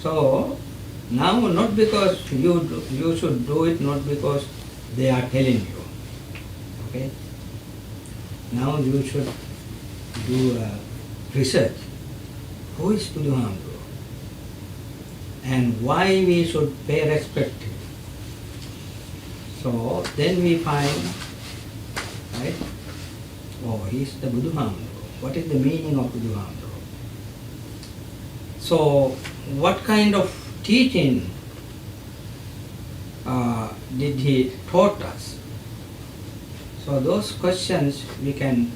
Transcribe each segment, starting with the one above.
So now not because you should do it, not because they are telling you. Okay? Now you should do research. Who is Buddha Hamdru? And why we should pay respect to him. So then we find, right? Oh, he is the Buddha Hamdru. What is the meaning of Buddha Hamdru? So what kind of teaching did he taught us? So those questions we can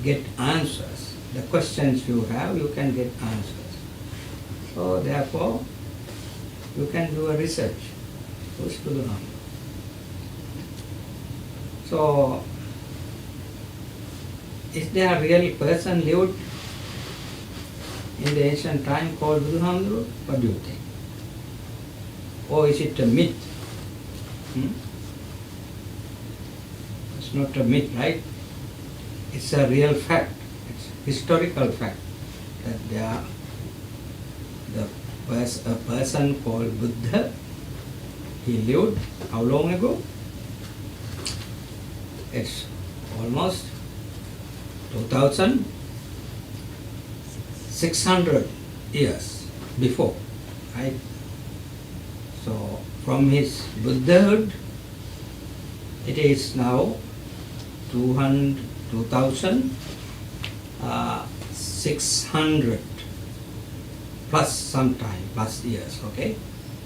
get answers. The questions you have, you can get answers. So therefore, you can do a research. Who's Buddha Hamdru? So, is there a real person lived in the ancient time called Buddha Hamdru? What do you think? Or is it a myth? It's not a myth, right? It's a real fact. It's historical fact that there a person called Buddha. He lived how long ago? It's almost 2,600 years before, right? So from his Buddhahood, it is now 2,600 plus sometime, plus years, okay?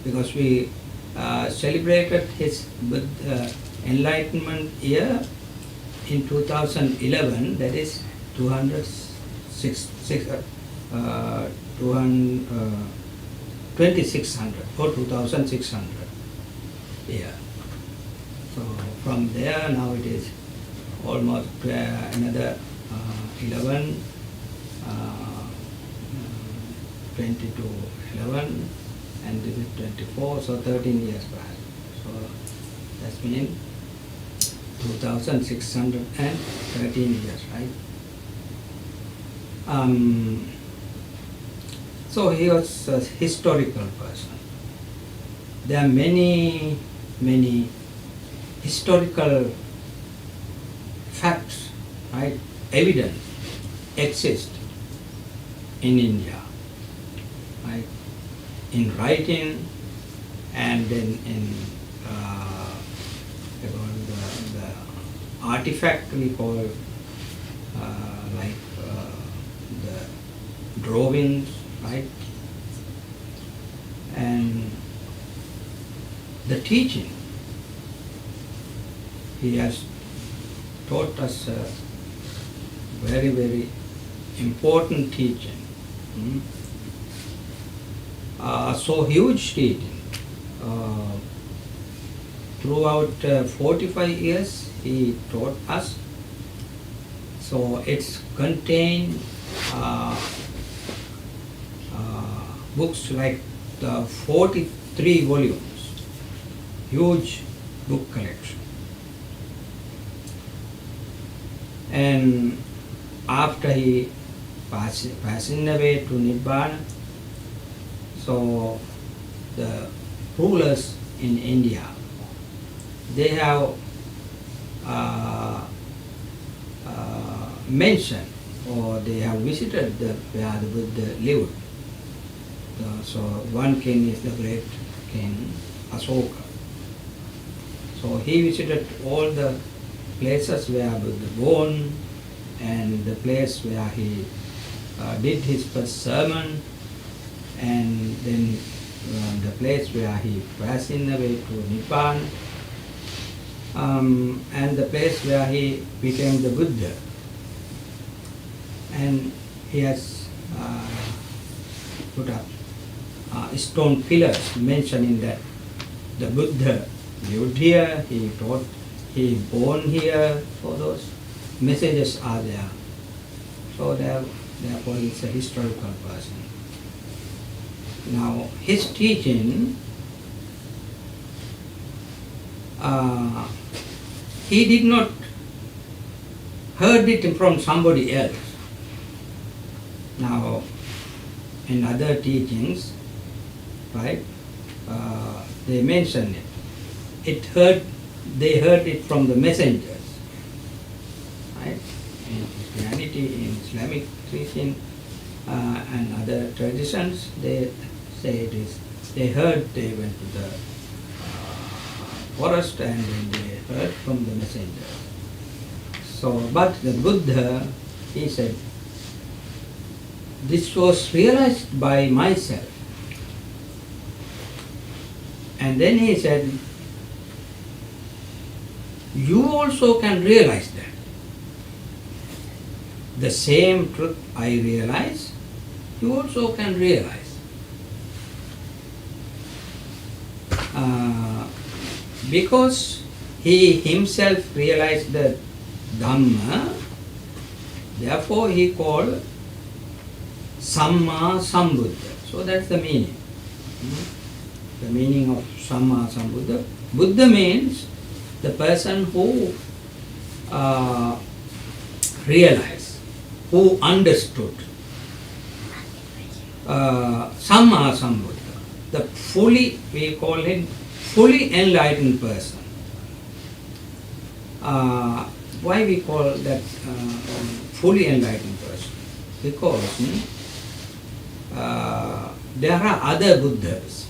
Because we celebrated his enlightenment year in 2011, that is 2600 or 2600 year. So from there now it is almost another 11, 20 to 11, and this is 24, so 13 years back. So that's mean 2,613 years, right? So he was a historical person. There are many historical facts, right? Evidence exist in India, right? In writing, and then in the artifact we call the drawings, right? And the teaching. He has taught us a very important teaching. So huge teaching. Throughout 45 years he taught us. So it's contained books like the 43 volumes, huge book collection. And after he passing away to Nibbana, so the rulers in India, they have mentioned, or they have visited where the Buddha lived. So one king is the great king Asoka. So he visited all the places where Buddha born, and the place where he did his first sermon, and then the place where he passed away to Nibbana, and the place where he became the Buddha. And he has put up stone pillars mentioning that the Buddha lived here, he taught, he born here. So those messages are there. So therefore he is a historical person. Now his teaching, he did not heard it from somebody else. Now in other teachings, describe, they mention it. They heard it from the messengers. Right? In Christianity, in Islamic teaching, and other traditions, they say it is. They went to the forest and then they heard from the messenger. So, but the Buddha, he said, this was realized by myself. And then he said, you also can realize that. The same truth I realize, you also can realize. Because he himself realized the Dhamma, therefore he called Samma Sambuddha. So that's the meaning. The meaning of Samma Sambuddha. Buddha means the person who realized, who understood. Samma Sambuddha. The fully, we call him fully enlightened person. Why we call that fully enlightened person? Because there are other Buddhas.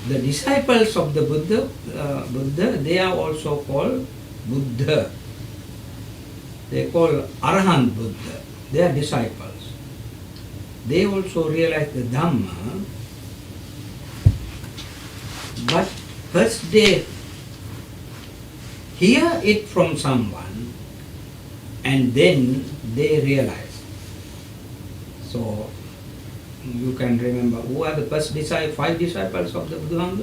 The disciples of the Buddha, they are also called Buddha. They call Arahant Buddha. They are disciples. They also realize the Dhamma, but first they hear it from someone and then they realize. So you can remember who are the first 5 disciples of the Buddha.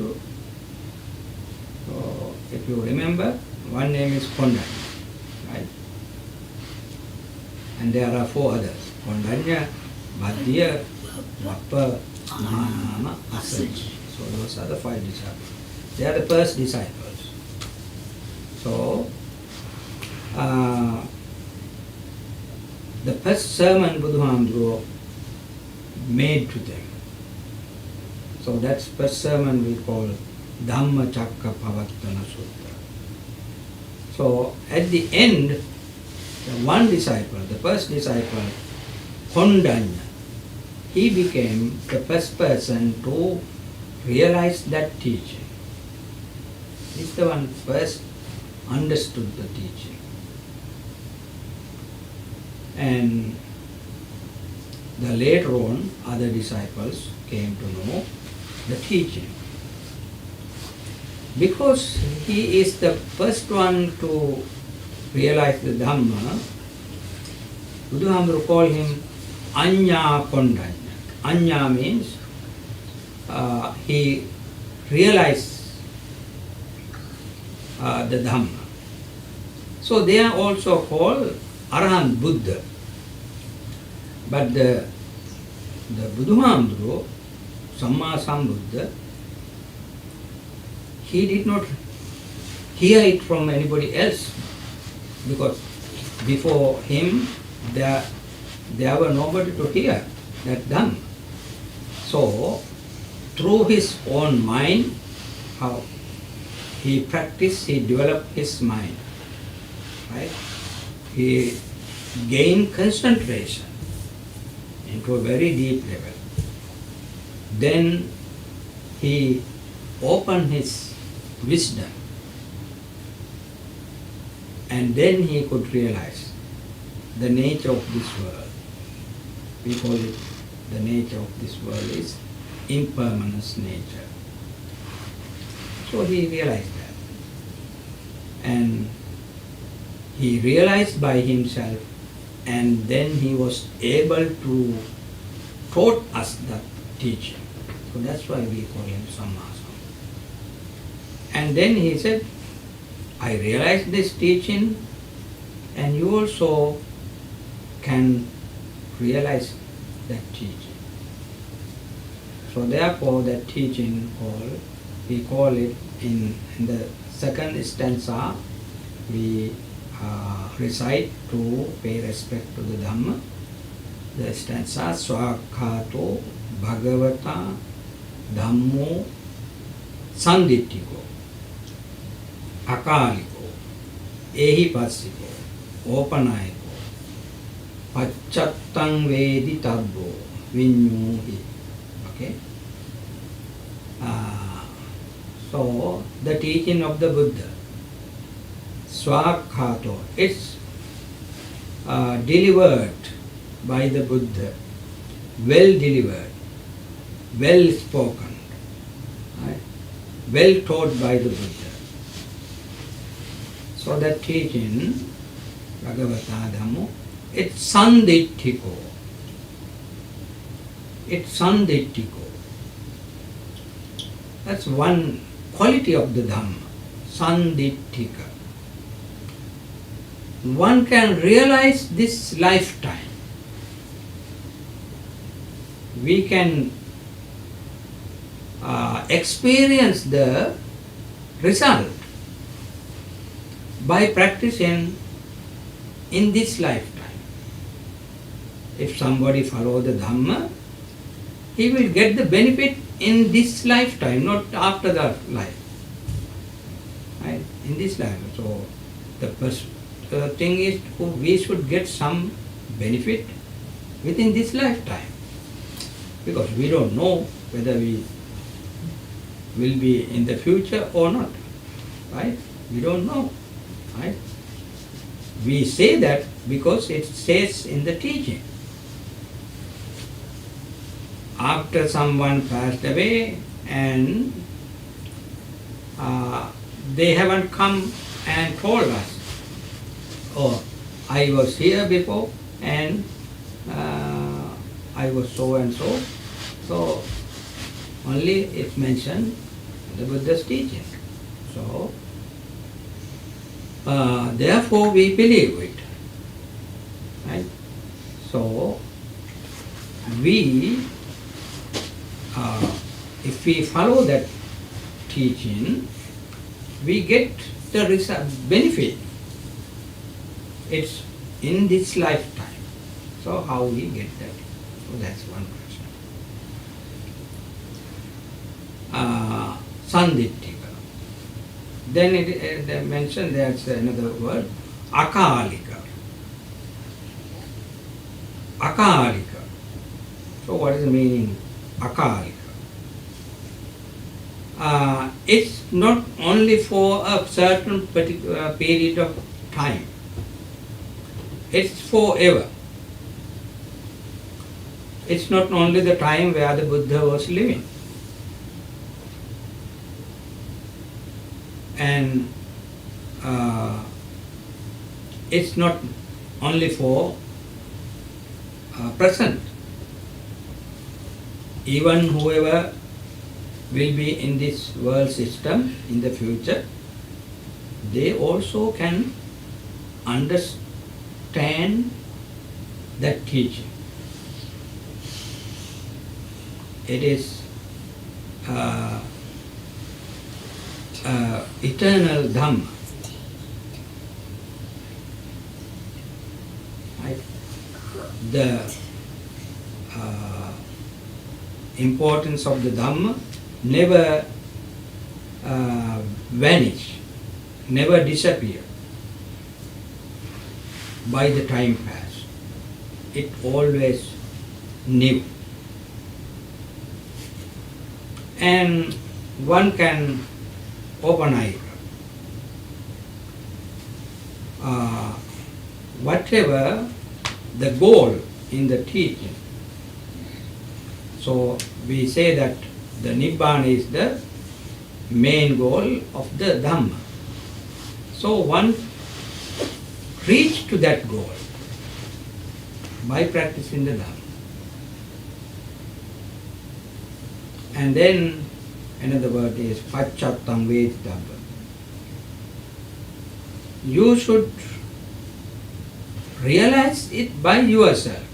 So if you remember, one name is Kondanya, right? And there are 4 others: Kondanya, Bhaddiya, Vappa, Mahanama, Asaji. So those are the 5 disciples. They are the first disciples. So the first sermon Buddha made to them. So that's first sermon we call Dhamma Chakka Pavattana Sutta. So at the end, the one disciple, the first disciple, Kondanya, he became the first person to realize that teaching. He's the one first understood the teaching. And the later on, other disciples came to know the teaching. Because he is the first one to realize the Dhamma, Buddha called him Anya Kondanya. Anya means he realized the Dhamma. So they are also called Arahant Buddha. But the Buddha, Samma Sambuddha, he did not hear it from anybody else, because before him there were nobody to hear that Dhamma. So through his own mind, how he practiced, he developed his mind, right? He gained concentration into a very deep level. Then he opened his wisdom, and then he could realize the nature of this world. We call it, the nature of this world is impermanence nature. So he realized that. And he realized by himself, and then he was able to taught us that teaching. So that's why we call him Samma Sambuddha. And then he said, I realized this teaching, and you also can realize that teaching. So therefore that teaching we call it in the second stanza, we recite to pay respect to the Dhamma. The stanza Swakhato Bhagavata Dhammo Sandittiko, Akaliko, Ehipassiko, Opanayiko, Pacchattam Vedi Tabbo, Vinyuhi. Okay? So, the teaching of the Buddha, Swakhato, it's delivered by the Buddha, well delivered, well spoken, right? Well taught by the Buddha. So that teaching, Bhagavata Dhammo, it's Sandittiko. It's Sandittiko. That's one quality of the Dhamma, Sandittika. One can realize this lifetime. We can experience the result by practicing in this lifetime. If somebody follows the Dhamma, he will get the benefit in this lifetime, not after that life. Right? In this life. So the first thing is we should get some benefit within this lifetime. Because we don't know whether we will be in the future or not. Right? We don't know. Right? We say that because it says in the teaching. After someone passed away and they haven't come and told us, oh, I was here before and I was so and so. So only it's mentioned in the Buddha's teaching. So therefore we believe it. Right? So we if we follow that teaching, we get the benefit. It's in this lifetime. So how we get that? So that's one question. Sandittika. Then they mentioned there's another word, Akalika. Akalika. So what is the meaning? Akalika. It's not only for a certain particular period of time. It's forever. It's not only the time where the Buddha was living. And it's not only for present. Even whoever will be in this world system in the future, they also can understand that teaching. It is eternal Dhamma. Right? The importance of the Dhamma never vanish, never disappear by the time pass. It always new. And one can open eye. Whatever the goal in the teaching. So we say that the Nibbana is the main goal of the Dhamma. So one reach to that goal by practicing the Dhamma. And then another word is Pacchattam Vedi Tabba. You should realize it by yourself.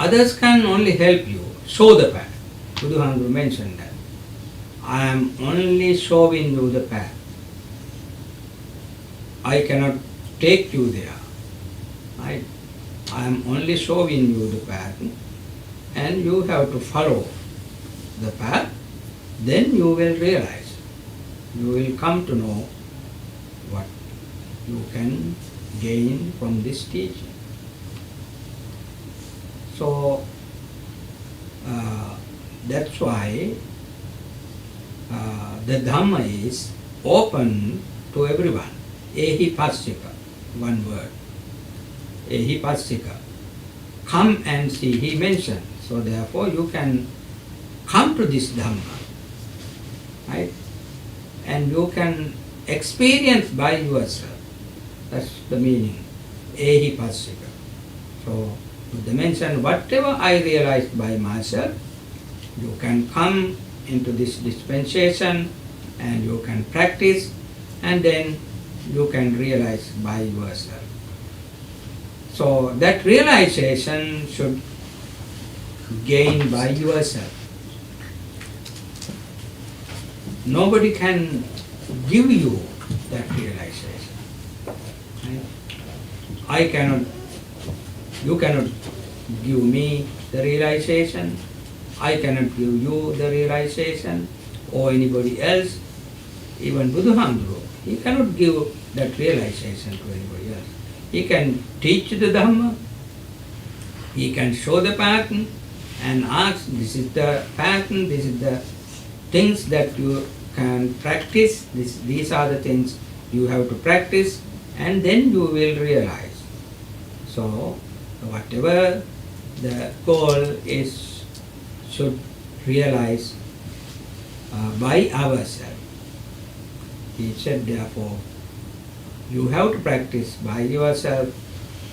Others can only help you, show the path. Buddha mentioned that. I am only showing you the path. I cannot take you there. Right? I am only showing you the path, and you have to follow the path. Then you will realize, you will come to know what you can gain from this teaching. So that's why the Dhamma is open to everyone. Ehi Passika, one word. Ehi Passika. Come and see, he mentioned. So therefore you can come to this Dhamma, right? And you can experience by yourself. That's the meaning. Ehi Passika. So Buddha mentioned, whatever I realized by myself, you can come into this dispensation and you can practice, and then you can realize by yourself. So that realization should gain by yourself. Nobody can give you that realization. Right? You cannot give me the realization. I cannot give you the realization, or anybody else. Even Buddhahamdru, he cannot give that realization to anybody else. He can teach the Dhamma, he can show the pattern and ask, this is the pattern, this is the things that you can practice, these are the things you have to practice, and then you will realize. So whatever the goal is, should realize by ourselves. He said, therefore, you have to practice by yourself.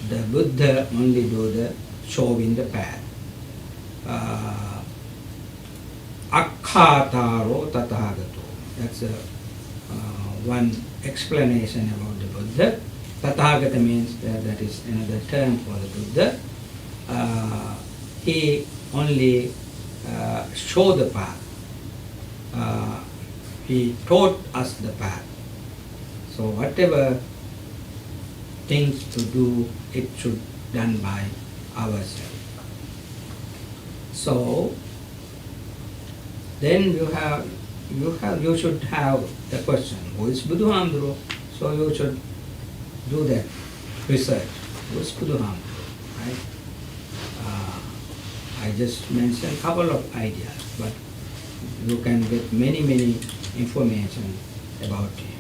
The Buddha only do the showing the path. Akkhataro tathagato. That's one explanation about the Buddha. Tathagata means that is another term for the Buddha. He only showed the path. He taught us the path. So whatever things to do, it should done by ourselves. So then you should have the question, who is Buddhahamdru? So you should do that research. Who is Buddhahamdru? Right? I just mentioned a couple of ideas, but you can get many information about him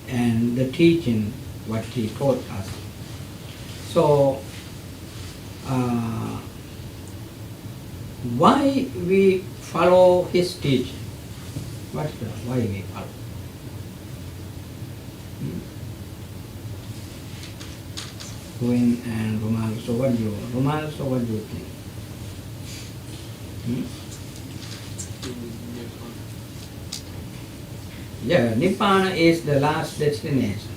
and the teaching, what he taught us. So why we follow his teaching? Why we follow? Queen and Romal, so what do you think? Yeah, Nibbana is the last destination.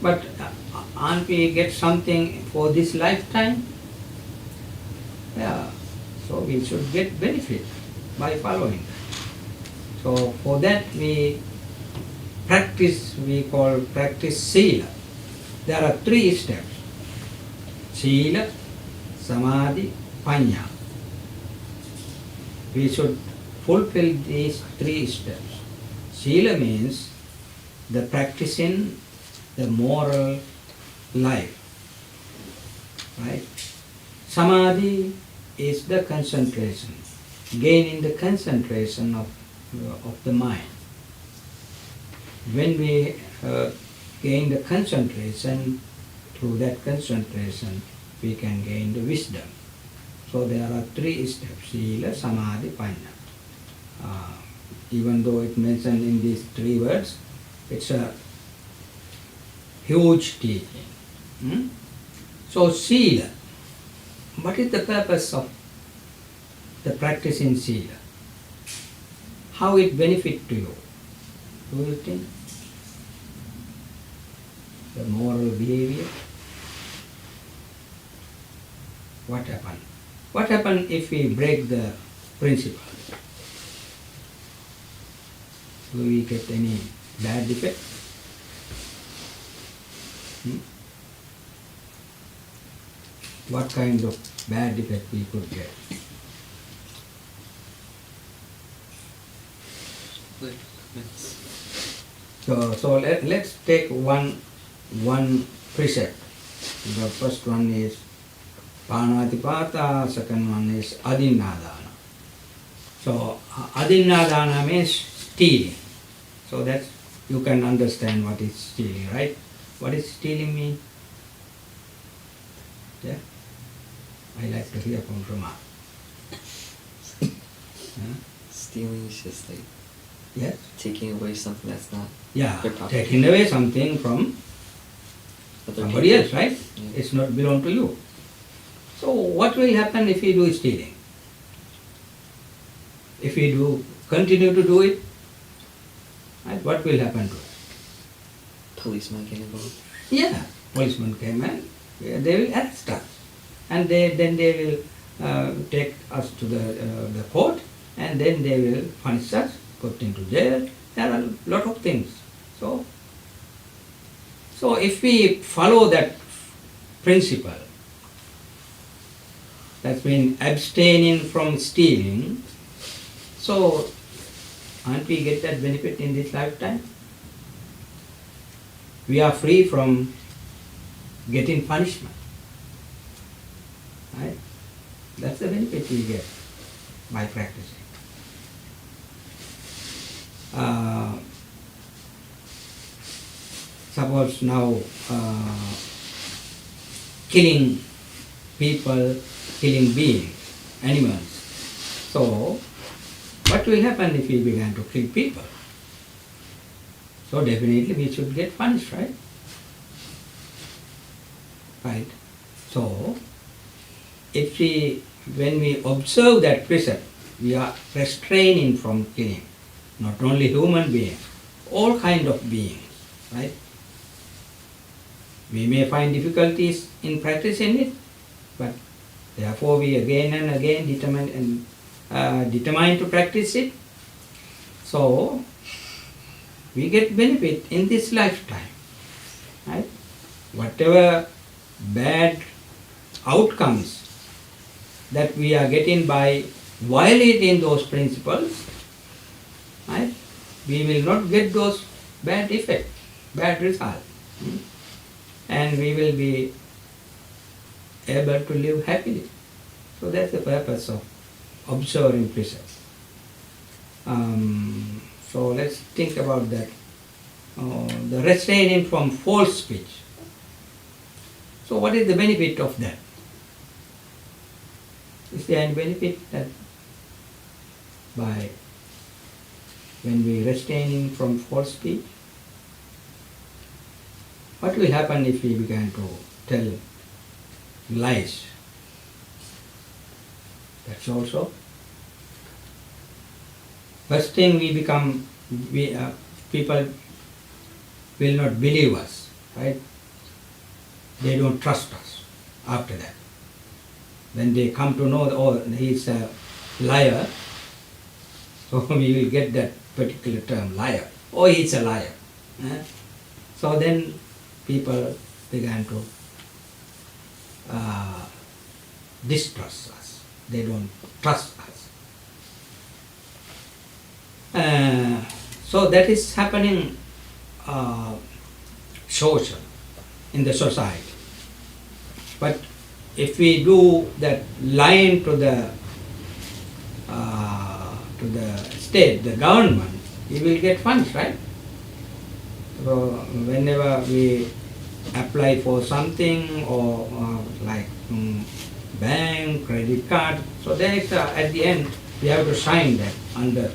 But aren't we get something for this lifetime? Yeah, so we should get benefit by following. So for that we call practice Sila. There are 3 steps. Sila, Samadhi, Panya. We should fulfill these 3 steps. Sila means the practicing the moral life, right? Samadhi is the concentration, gaining the concentration of the mind. When we gain the concentration, through that concentration we can gain the wisdom. So there are 3 steps, Sila, Samadhi, Panya. Even though it mentioned in these 3 words, it's a huge teaching. So Sila, what is the purpose of the practice in Sila? How it benefit to you? Do you think? The moral behavior? What happened? What happened if we break the principle? Do we get any bad effect? what kind of bad effect we could get. So let's take one precept. The first one is Panatipata, second one is Adinnadana. So Adinnadana means stealing. So that's, you can understand what is stealing, right? What is stealing mean? Yeah? I like to hear from Rama. Stealing is just like Yes? taking away something that's not Yeah, your property. taking away something from Other somebody people. else, right? Yeah. It's not belong to you. So what will happen if you do stealing? If we do continue to do it, right, what will happen to us? Policeman get involved. Yeah, policemen came and they will arrest us, and then they will take us to the court, and then they will punish us, put into jail. There are a lot of things. So if we follow that principle, that's mean abstaining from stealing, so aren't we get that benefit in this lifetime? We are free from getting punishment. Right? That's the benefit we get by practicing. Suppose now killing people, killing beings, animals. So, what will happen if we began to kill people? So definitely we should get punished, right? Right. So, if when we observe that precept, we are restraining from killing, not only human beings, all kind of beings, right? We may find difficulties in practicing it, but therefore we again and again determine to practice it. So, we get benefit in this lifetime, right? Whatever bad outcomes that we are getting by violating those principles, right? We will not get those bad effects, bad results. And we will be able to live happily. So that's the purpose of observing precepts. So let's think about that. The restraining from false speech. So what is the benefit of that? Is there any benefit that by when we restraining from false speech? What will happen if we begin to tell lies? That's also. First thing people will not believe us, right? They don't trust us after that. When they come to know, oh, he's a liar, so we will get that particular term, liar. Oh, he's a liar. So then people began to distrust us. They don't trust us. So that is happening social, in the society. But if we do that lying to the state, the government, we will get funds, right? So whenever we apply for something or like bank, credit card, so there is at the end we have to sign that under.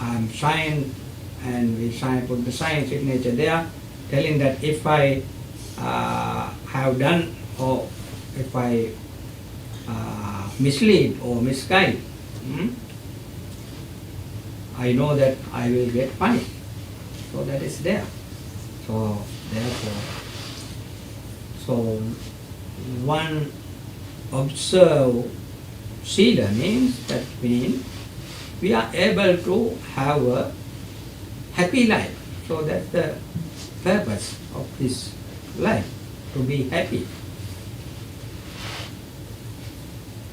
I'm signed, and we put the sign signature there, telling that if I have done or if I mislead or misguide, I know that I will get punished. So that is there. So therefore, one observe Sila means we are able to have a happy life. So that's the purpose of this life. to be happy.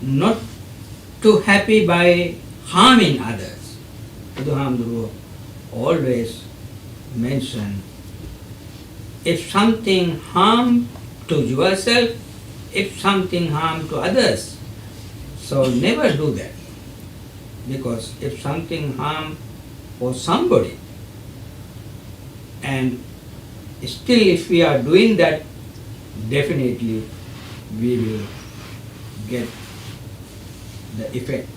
Not to happy by harming others. Buddhahamduru always mention, if something harm to yourself, if something harm to others, so never do that. Because if something harm for somebody, and still if we are doing that, definitely we will get the effect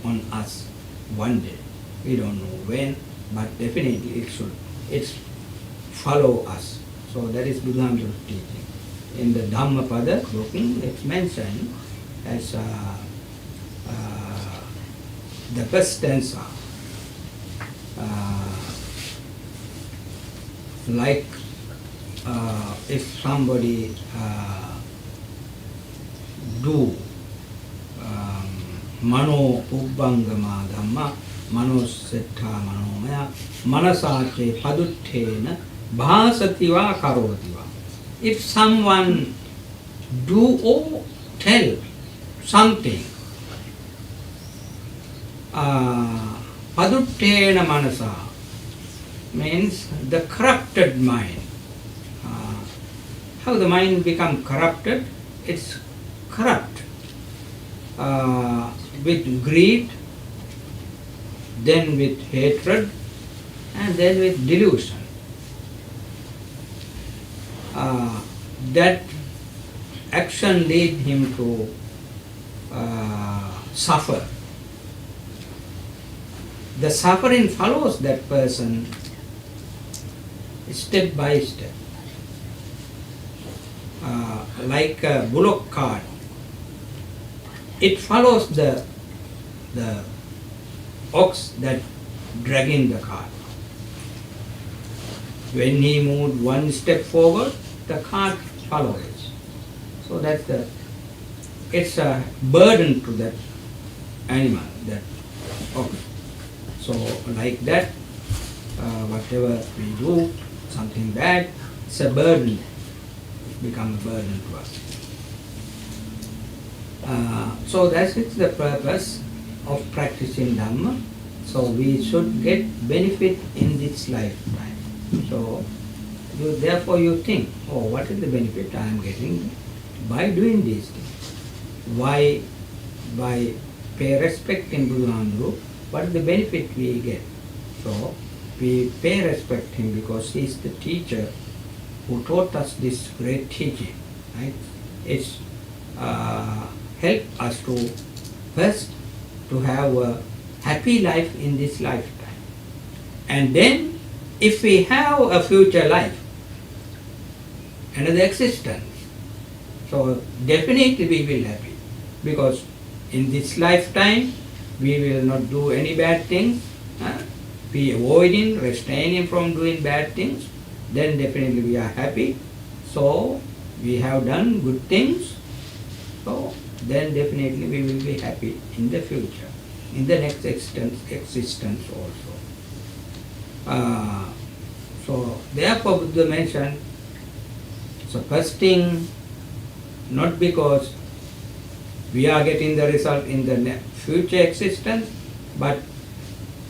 on us one day. We don't know when, but definitely it's follow us. So that is Buddha's teaching. In the Dhammapada book, it's mentioned as the first stanza. Like if somebody do mano ubbangama dhamma manosetta manomaya manasache paduttena bhasativa karotiva. If someone do or tell something paduttena manasa means the corrupted mind. How the mind become corrupted? It's corrupt with greed, then with hatred, and then with delusion. That action lead him to suffer. The suffering follows that person step by step. Like a bullock cart, it follows the ox that dragging the cart. When he moved one step forward, the cart follows. So that's it's a burden to that animal, that ox. So like that, whatever we do, something bad, it's a burden. It becomes a burden to us. So that is the purpose of practicing Dhamma. So we should get benefit in this lifetime. So therefore you think, oh, what is the benefit I am getting by doing these things? Why? By pay respect in Buddhahamduru, what is the benefit we get? So we pay respect him because he is the teacher who taught us this great teaching. Right? It's help us to first to have a happy life in this lifetime, and then if we have a future life, another existence, so definitely we will be happy, because in this lifetime we will not do any bad things, be avoiding, restraining from doing bad things, then definitely we are happy. So we have done good things, so then definitely we will be happy in the future, in the next existence also. So therefore Buddha mentioned, so first thing, not because we are getting the result in the future existence, but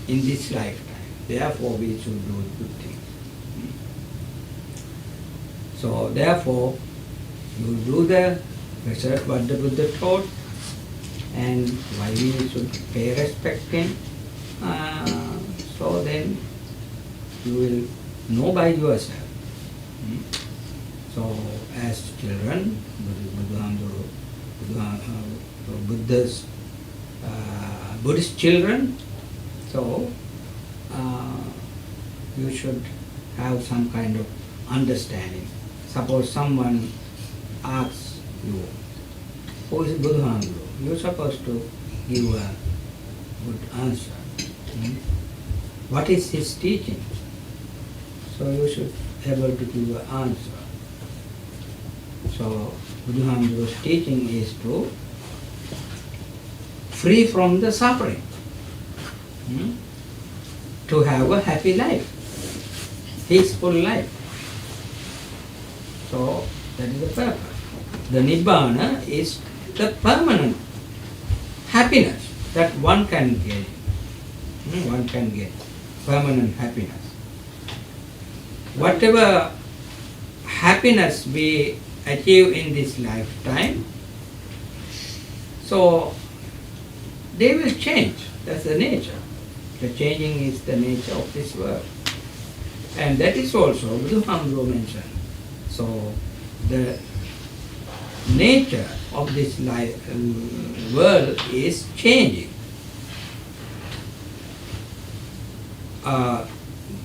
in this lifetime. Therefore we should do good things. So therefore you do the research what the Buddha taught, and why we should pay respect him. So then you will know by yourself. So as children, Buddha's Buddhist children, so you should have some kind of understanding. Suppose someone asks you, who is Buddhahamduru? You are supposed to give a good answer. What is his teaching? So you should be able to give an answer. So Buddhahamduru's teaching is to free from the suffering, to have a happy life, peaceful life. So That is the purpose. The Nibbana is the permanent happiness that one can gain. One can get permanent happiness. Whatever happiness we achieve in this lifetime, so they will change. That's the nature. The changing is the nature of this world. And that is also Buddha mentioned. So the nature of this world is changing.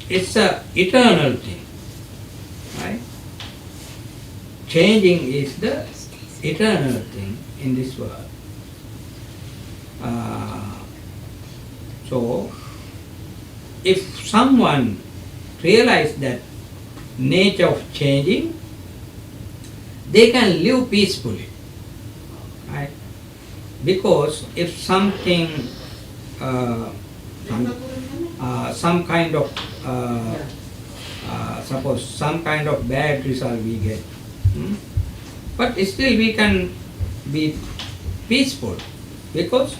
It's an eternal thing, right? Changing is the eternal thing in this world. So, if someone realizes that nature of changing, they can live peacefully, right? Because if something, some kind of, suppose some kind of bad result we get, but still we can be peaceful because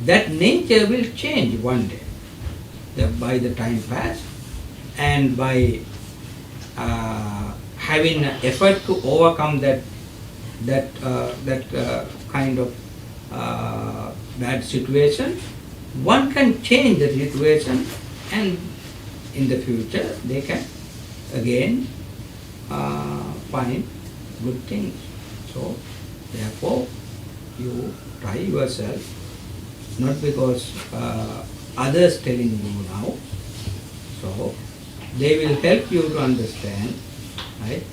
that nature will change one day. By the time pass, and by having an effort to overcome that kind of bad situation, one can change the situation, and in the future they can again find good things. So therefore you try yourself, not because others telling you now, so they will help you to understand, right?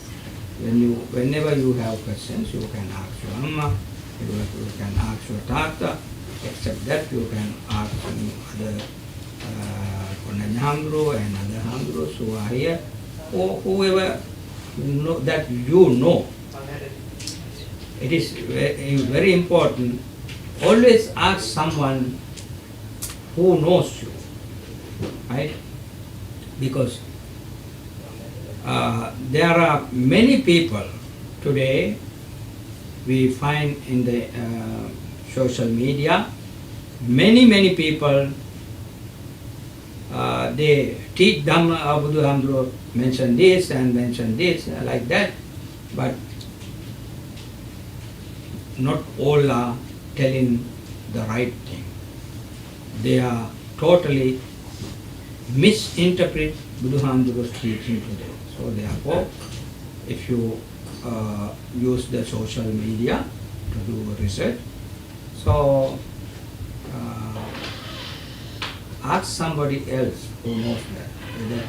Whenever you have questions, you can ask your Amma, you can ask your Tata. Except that, you can ask other Konanyamru and other Hamrus who are here, or whoever that you know. It is very important. Always ask someone who knows you, right? Because there are many people today we find in the social media, many people they teach Dhamma, Buddha Hamdro mention this and mention this like that, but not all are telling the right thing. They are totally misinterpret Buddha Hamdro's teaching today. So therefore, if you use the social media to do research, so ask somebody else who knows that, whether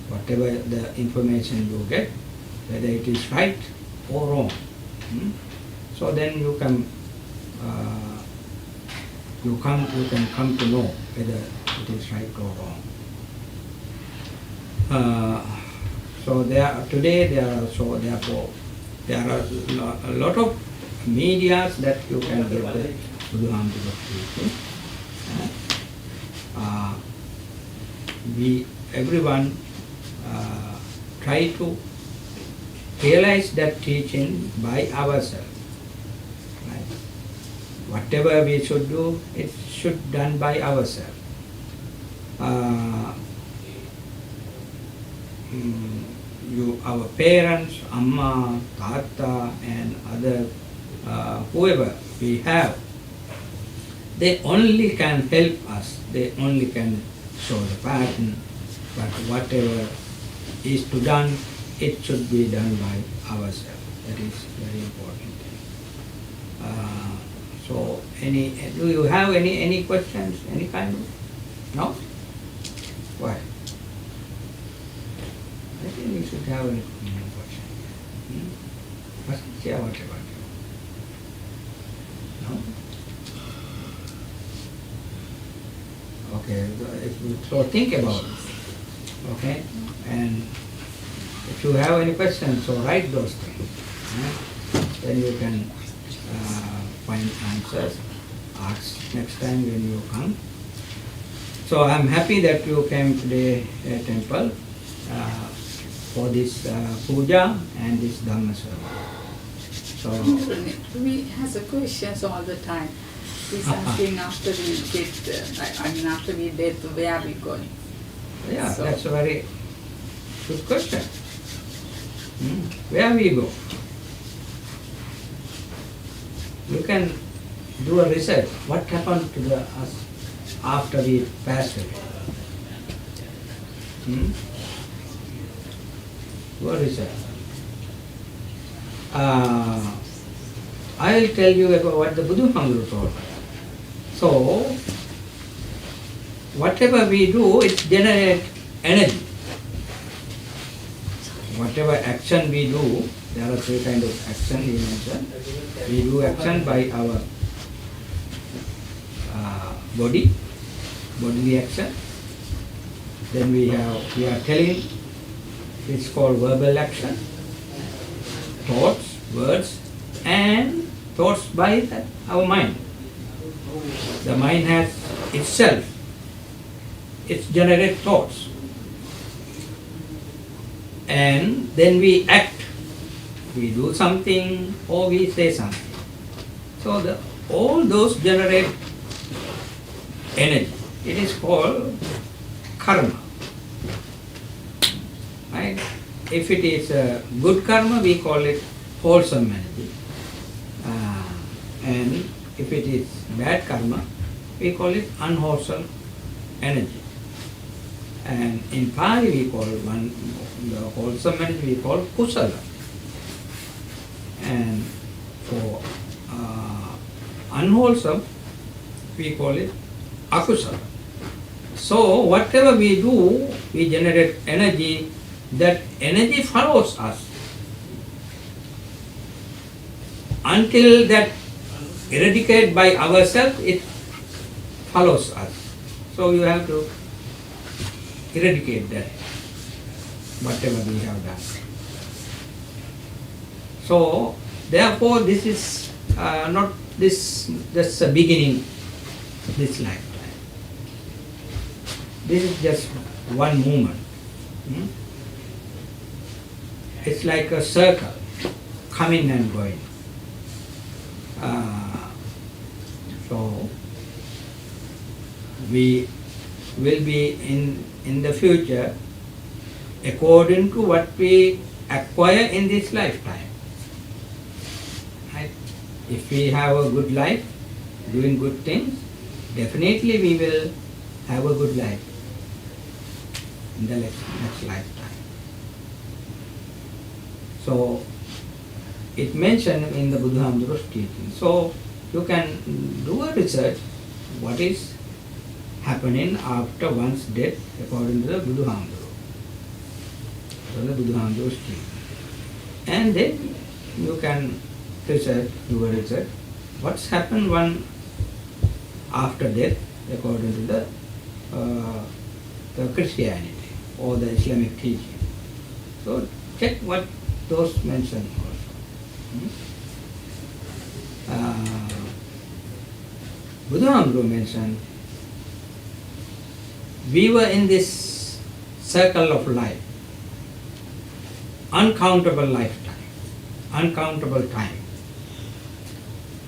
whatever the information you get, whether it is right or wrong. So then you can come to know whether it is right or wrong. So today there are a lot of medias that you can get the Buddha Hamdro teaching. Everyone try to realize that teaching by ourselves. Right? Whatever we should do, it should be done by ourselves. Our parents, Amma, Tata, and other whoever we have, they only can help us. They only can show the pattern. But whatever is to done, it should be done by ourselves. That is very important thing. So, do you have any questions? Any kind of? No? Why? I think you should have a question. What about you? No? Okay, so think about it. Okay? And if you have any questions, so write those things. Then you can find answers. Ask next time when you come. So I'm happy that you came today at temple. for this puja and this Dhamma service. So, We has a questions all the time. He's asking after we get, after we dead, where are we going? yeah, So- that's a very good question. Where we go? You can do a research. What happened to us after we passed away? Do a research. I will tell you about what the Buddha Guru told. So, whatever we do, it generates energy. Whatever action we do, there are three kinds of action he mentioned. We do action by our bodily action. Then we are telling, it's called verbal action, thoughts, words, and thoughts by our mind. The mind has itself, it generates thoughts. And then we act, we do something or we say something. So all those generate energy. It is called karma. Right? If it is a good karma, we call it wholesome energy. And if it is bad karma, we call it unwholesome energy. And in Pali we call the wholesome energy we call kusala. And for unwholesome, we call it akusala. So whatever we do, we generate energy. That energy follows us until that eradicate by ourselves. It follows us. So you have to eradicate that, whatever we have done. So therefore, this is not this just a beginning, this lifetime. This is just one moment. It's like a circle, coming and going. So we will be in the future according to what we acquire in this lifetime. Right? If we have a good life, doing good things, definitely we will have a good life in the next lifetime. So it mentioned in the Buddha Guru's teaching. So you can do a research what is happening after one's death according to the Buddha Guru. So the Buddha Guru's teaching. And then you can research, do a research, what's happened one after death according to the Christianity or the Islamic teaching. So check what those mentioned also. Buddha Guru mentioned, we were in this circle of life, uncountable lifetime, uncountable time.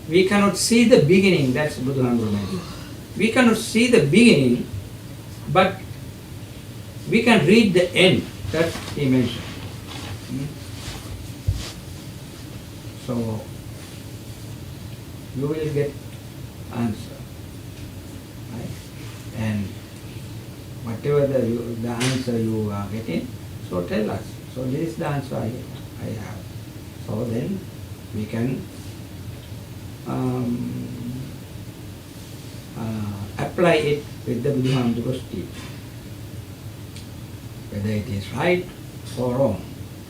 We cannot see the beginning, that's Buddha Guru mentioned. We cannot see the beginning, but we can read the end, that he mentioned. So you will get answer, right? And whatever the answer you are getting, so tell us. So this is the answer I have. So then we can apply it with the Buddha Guru's teaching, whether it is right or wrong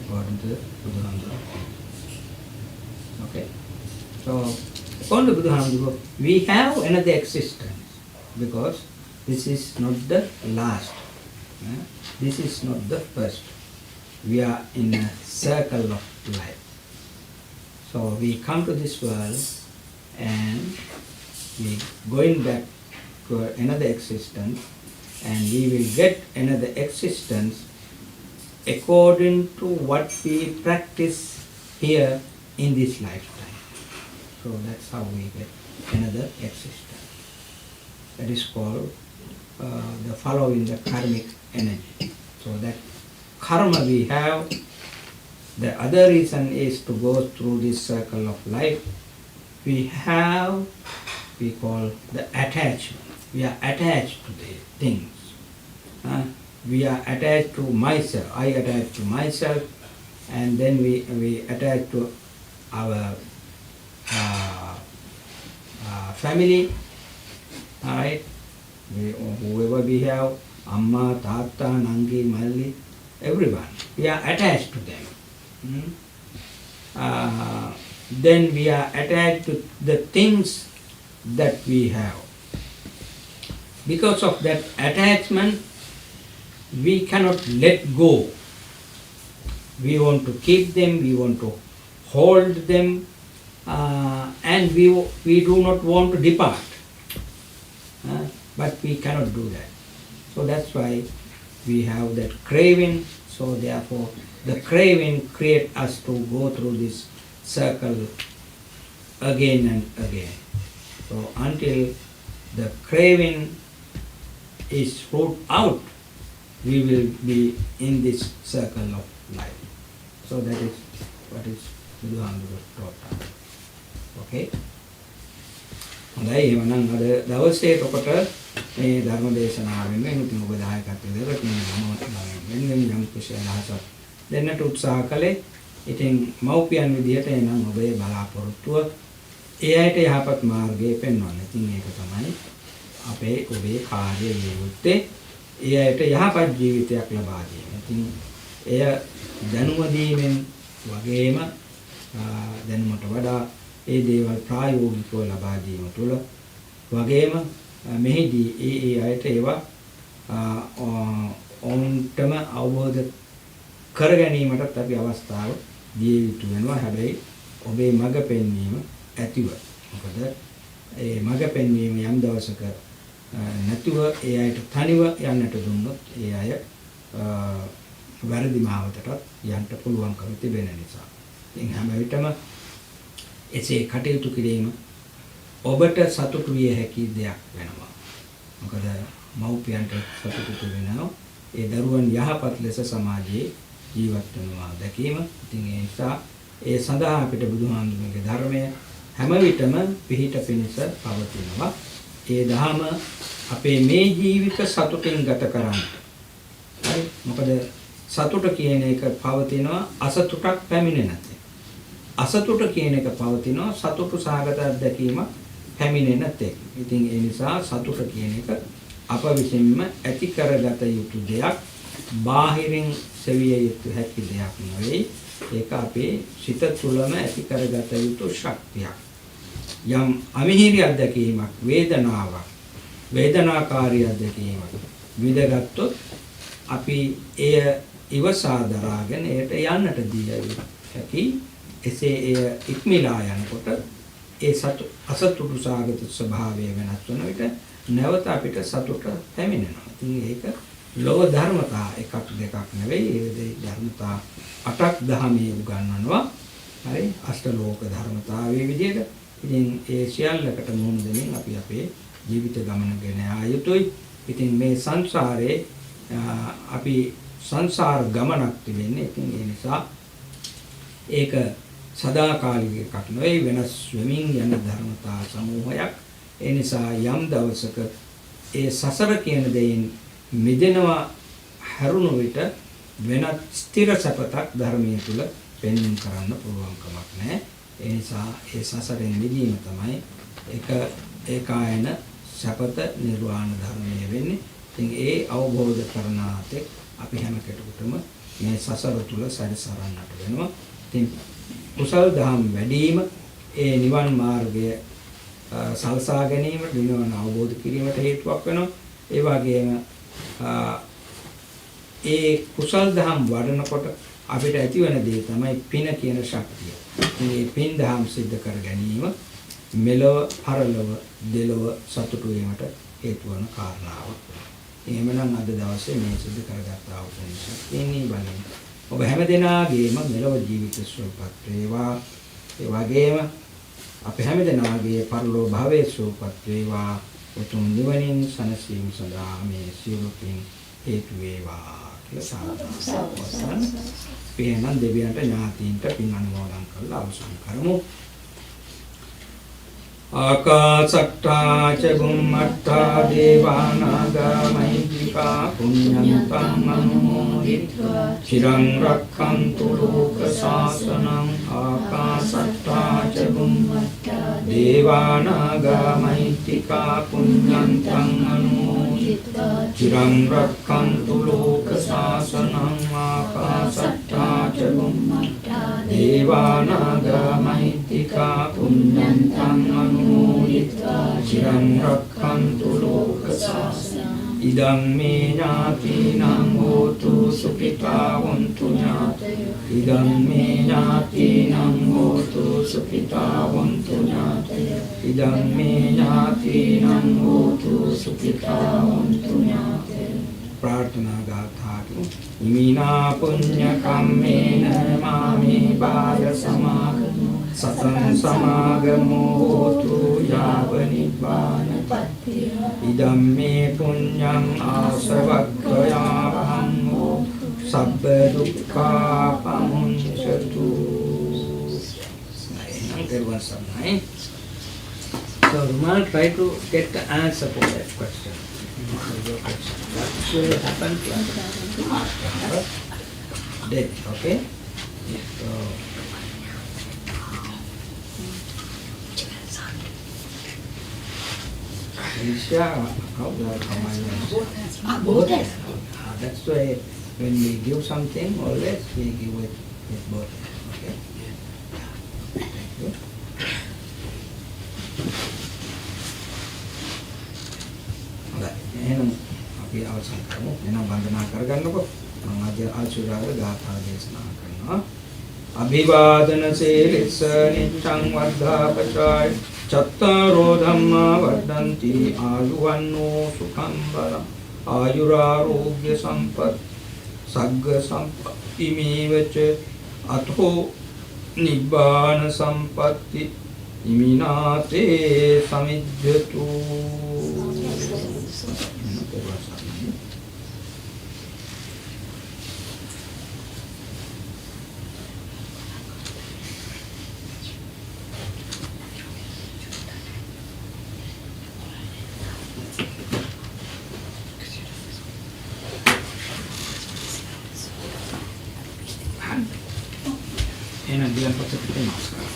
according to the Buddha Guru. Okay. So according to Buddha Guru, we have another existence because this is not the last. This is not the first. We are in a circle of life. So we come to this world and we going back to another existence, and we will get another existence according to what we practice here in this lifetime. So that's how we get another existence. That is called the following the karmic energy. So that karma we have. The other reason is to go through this circle of life. We call the attachment. We are attached to the things. We are attached to myself. I attach to myself, and then we attach to our family. Alright? Whoever we have, Amma, Tata, Nangi, Malli, everyone. We are attached to them. Then we are attached to the things that we have. Because of that attachment, we cannot let go. We want to keep them, we want to hold them, and we do not want to depart. But we cannot do that. So that's why we have that craving. So therefore, the craving creates us to go through this circle again and again. So until the craving is rooted out, we will be in this circle of life. So that is what is Buddha's taught us. Okay? හොඳයි එහෙනම් අද දවසේ ඔකට මේ ධර්ම දේශනාව වෙනුවෙන් ඉතින් ඔබ දායකත්වයෙන් වෙනුවෙන් යම් කුසල අදහසක් දෙන්නට උත්සාහ කළේ. ඉතින් මව්පියන් විදිහට එනම් ඔබේ බලාපොරොත්තුව ඒ අයට යහපත් මාර්ගයේ පෙන්වන්න. ඉතින් ඒක තමයි අපේ ඔබේ කාර්යය යුත්තේ. ඒ අයට යහපත් ජීවිතයක් ලබා දීම. ඉතින් එය දැනුම දීමෙන් වගේම දැනුමට වඩා ඒ දේවල් ප්‍රායෝගිකව ලබා දීම තුළ වගේම මෙහිදී ඒ අයට ඒවා ඔවුන්ටම අවබෝධ කර ගැනීමටත් අපි අවස්ථාව දිය යුතු වෙනවා. හැබැයි ඔබේ මඟ පෙන්වීම ඇතිව. මොකද ඒ මඟ පෙන්වීම යම් දවසක නැතුව ඒ අයට තනිව යන්නට දුන්නොත් ඒ අය වැරදි මාවතටත් යන්න පුළුවන්කම තිබෙන නිසා. ඉතින් හැම විටම එසේ කටයුතු කිරීම ඔබට සතුටු විය හැකි දෙයක් වෙනවා. මොකද මව්පියන්ට සතුටු වෙනවා ඒ දරුවන් යහපත් ලෙස සමාජයේ ජීවත් වෙනවා දැකීම. ඉතින් ඒ නිසා ඒ සඳහා අපිට බුදුහාමුදුරන්ගේ ධර්මය හැම විටම පිහිට පිණිස පවතිනවා. ඒ ධහම අපේ මේ ජීවිත සතුටින් ගත කරන්න. හරි? මොකද සතුට කියන එක පවතිනවා අසතුටක් පැමිණෙන තැන. අසතුට කියන එක පවතිනවා සතුටු සහගත අත්දැකීම පැමිණෙන තෙක්. ඉතින් ඒ නිසා සතුට කියන එක අප විසින්ම ඇති කරගත යුතු දෙයක්. බාහිරින් සෙවිය යුතු හැකි දෙයක් නෙවෙයි. ඒක අපේ සිත තුළම ඇති කරගත යුතු ශක්තියක්. යම් අමිහිරි අත්දැකීමක්, වේදනාකාරී අත්දැකීමක් විඳගත්තොත් අපි එය ඉවසා දරාගෙන එයට යන්නට දිය හැකි. එසේ එය ඉක්මලා යනකොට ඒ අසතුටු සාගත ස්වභාවය වෙනස් වන විට නැවත අපිට සතුට පැමිණෙනවා. ඉතින් ඒක ලෝක ධර්මතා එකක් දෙකක් නෙවෙයි. ඒ ධර්මතා 8ක් දහමේ උගන්වනවා. හරි? අෂ්ටලෝක ධර්මතාවයේ විදිහට. ඉතින් ඒ සියල්ලකට මුහුණ දෙමින් අපි අපේ ජීවිත ගමන ගෙන යා යුතුයි. ඉතින් මේ සංසාරේ අපි සංසාර ගමනක් තිබෙන්නේ. ඉතින් ඒ නිසා ඒක සදාකාලික එකක් නෙවෙයි, වෙනස් වෙමින් යන ධර්මතා සමූහයක්. ඒ නිසා යම් දවසක ඒ සසර කියන දෙයින් මිදෙනවා හැරුණු විට වෙනත් ස්ථිර සපතක් ධර්මයේ තුල පෙන්වන්න කරන්න පුළුවන් කමක් නැහැ. ඒ නිසා ඒ සසරෙන් මිදීම තමයි ඒකායන සපත නිර්වාණ ධර්මයේ වෙන්නේ. ඉතින් ඒ අවබෝධ කරනාතේ අපි හැම කෙනෙකුටම මේ සසර තුල සැරිසරන්නට වෙනවා. ඉතින් කුසල් දහම් වැඩිම ඒ නිවන් මාර්ගය සල්සා ගැනීමට, නිවන අවබෝධ කිරීමට හේතුවක් වෙනවා. ඒ වගේම ඒ කුසල් දහම් වඩනකොට අපිට ඇතිවන දේ තමයි පින කියන ශක්තිය. මේ පින් දහම් සිද්ධ කර ගැනීම මෙලොව, පරලොව, දෙලොව සතුටු වීමට හේතු වන කාරණාවක්. එහෙමනම් අද දවසේ මේ සිදු කරගත්තා වූ පුණ්‍ය ශක්තියනි බලෙන් ඔබ හැමදෙනාගේම මෙලොව ජීවිත සුවපත් වේවා. ඒ වගේම අප හැමදෙනාගේ පරලෝක භවයේ සුවපත් වේවා. උතුම් නිවනින් සැනසීම සඳහා මේ සියලු පින් හේතු වේවා කියලා සාදු. පියනන් දෙවියන්ට ඥාතීන්ට පින් අනුමෝදන් කරලා අවසන් කරමු. ආකාසට්ටා ච බුම්මට්ටා දේවානාගා මහිද්దికා පුඤ්ඤන්තං අනුමෝදිත්වා චිරං රක්ඛන්තු ලෝක ශාසනං. ආකාසට්ටා ච බුම්මට්ටා දේවානාගා මහිද්దికා පුඤ්ඤන්තං අනුමෝදිත්වා චිරං රක්ඛන්තු ලෝක ශාසනං. ආකාසට්ටා ච බුම්මට්ටා දේවානාගා මහිද්దికා පුඤ්ඤන්තං අනුමෝදිत्वा चिरं रक्षन्तु लोकशासनम्. इदं मे ज्ञातीनां होतु सुखिता वन्तु ज्ञातयः. इदं मे ज्ञातीनां होतु सुखिता वन्तु ज्ञातयः. इदं मे ज्ञातीनां होतु सुखिता वन्तु ज्ञातयः. प्रार्थना गाथातु. इमिना पुण्य कम्मेन मामे बाल समागमो सतं समागमो होतु याव निब्बानपत्तिः. इदं मे पुण्यं आसवक्खयावहं सब्ब दुःखापमुञ्चतु. So Rumal try to get the answer for that question. What will happen to us after death? Okay. So Isha, how the both hands. That's why when we give something, always we give it with both hands. Okay. Thank you. එහෙනම් අපි අවසන් කරමු. එහෙනම් වන්දනා කරගන්නකො. මම අද ආශිර්වාද ගාථා දේශනා කරනවා. අභිවාදන සීලිස්ස නිච්ඡං වද්ධාපචාය චත්තාරෝ ධම්මා වර්ධන්ති ආයුවන්නෝ සුඛං බලං ආයුරාෝග්‍ය සම්පත් සග්ග සම්පත්ති මේවච අතෝ නිබ්බාන සම්පatti ඉමිනාතේ සමිජ්ජතු. එහෙනම් දියන් පොතේ නමස්කාර.